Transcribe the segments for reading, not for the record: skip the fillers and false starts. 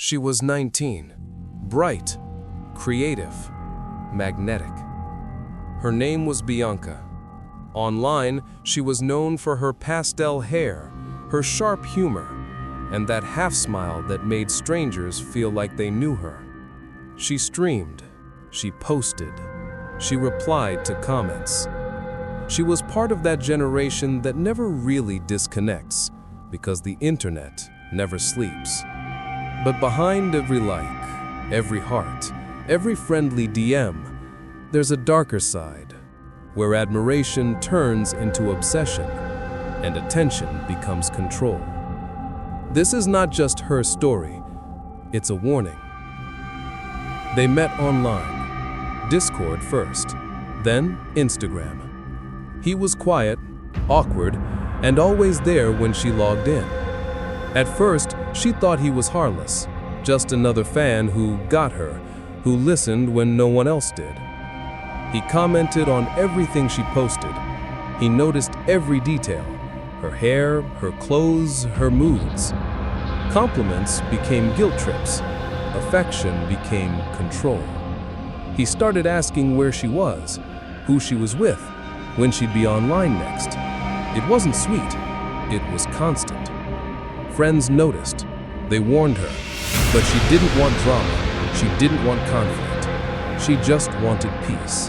She was 19, bright, creative, magnetic. Her name was Bianca. Online, she was known for her pastel hair, her sharp humor, and that half-smile that made strangers feel like they knew her. She streamed, she posted, she replied to comments. She was part of that generation that never really disconnects, because the internet never sleeps. But behind every like, every heart, every friendly DM, there's a darker side, where admiration turns into obsession, and attention becomes control. This is not just her story, it's a warning. They met online, Discord first, then Instagram. He was quiet, awkward, and always there when she logged in. At first, she thought he was harmless, just another fan who got her, who listened when no one else did. He commented on everything she posted. He noticed every detail, her hair, her clothes, her moods. Compliments became guilt trips. Affection became control. He started asking where she was, who she was with, when she'd be online next. It wasn't sweet, it was constant. Friends noticed, they warned her, but she didn't want drama, she didn't want conflict, she just wanted peace.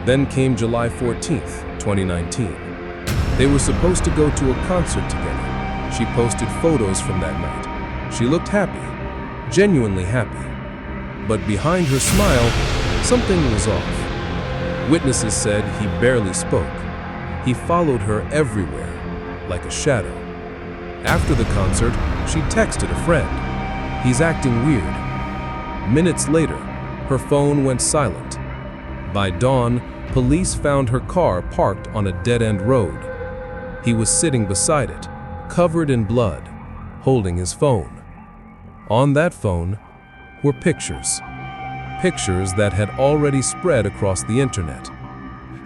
Then came July 14th, 2019. They were supposed to go to a concert together. She posted photos from that night. She looked happy, genuinely happy. But behind her smile, something was off. Witnesses said he barely spoke. He followed her everywhere, like a shadow. After the concert, she texted a friend. He's acting weird. Minutes later, her phone went silent. By dawn, police found her car parked on a dead-end road. He was sitting beside it, covered in blood, holding his phone. On that phone were pictures. Pictures that had already spread across the internet.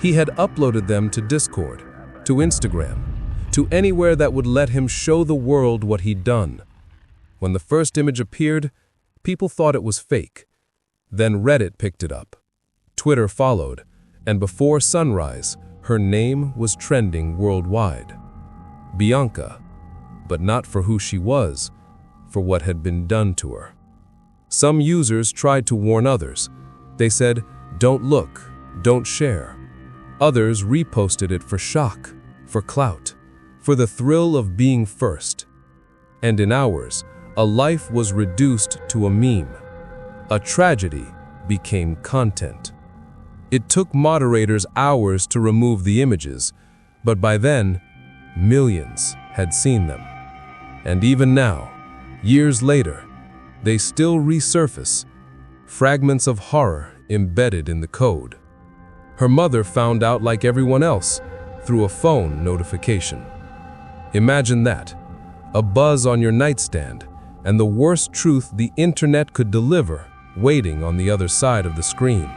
He had uploaded them to Discord, to Instagram, to anywhere that would let him show the world what he'd done. When the first image appeared, people thought it was fake. Then Reddit picked it up. Twitter followed, and before sunrise, her name was trending worldwide. Bianca, but not for who she was, for what had been done to her. Some users tried to warn others. They said, "Don't look, don't share." Others reposted it for shock, for clout, for the thrill of being first. And in hours, a life was reduced to a meme. A tragedy became content. It took moderators hours to remove the images, but by then, millions had seen them. And even now, years later, they still resurface, fragments of horror embedded in the code. Her mother found out like everyone else, through a phone notification. Imagine that, a buzz on your nightstand, and the worst truth the internet could deliver waiting on the other side of the screen.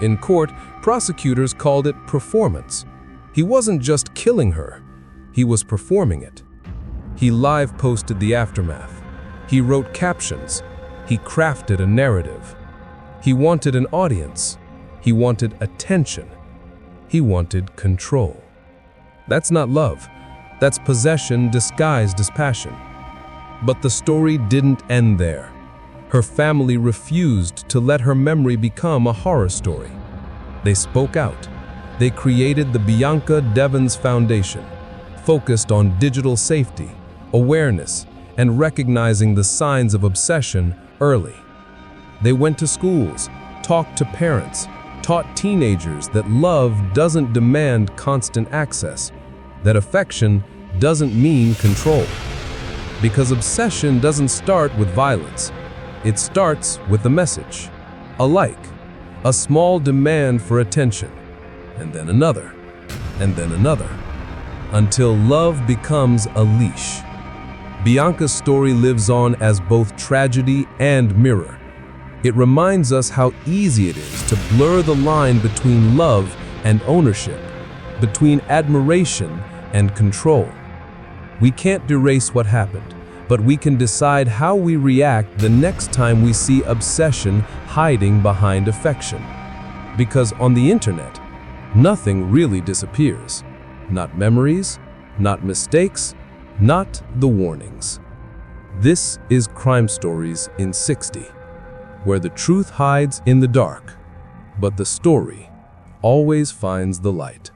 In court, prosecutors called it performance. He wasn't just killing her, he was performing it. He live posted the aftermath. He wrote captions. He crafted a narrative. He wanted an audience. He wanted attention. He wanted control. That's not love. That's possession disguised as passion. But the story didn't end there. Her family refused to let her memory become a horror story. They spoke out. They created the Bianca Foundation, focused on digital safety, awareness, and recognizing the signs of obsession early. They went to schools, talked to parents, taught teenagers that love doesn't demand constant access, that affection doesn't mean control. Because obsession doesn't start with violence. It starts with a message, a like, a small demand for attention, and then another, until love becomes a leash. Bianca's story lives on as both tragedy and mirror. It reminds us how easy it is to blur the line between love and ownership, between admiration and control. We can't erase what happened, but we can decide how we react the next time we see obsession hiding behind affection. Because on the internet, nothing really disappears. Not memories, not mistakes, not the warnings. This is Crime Stories in 60, where the truth hides in the dark, but the story always finds the light.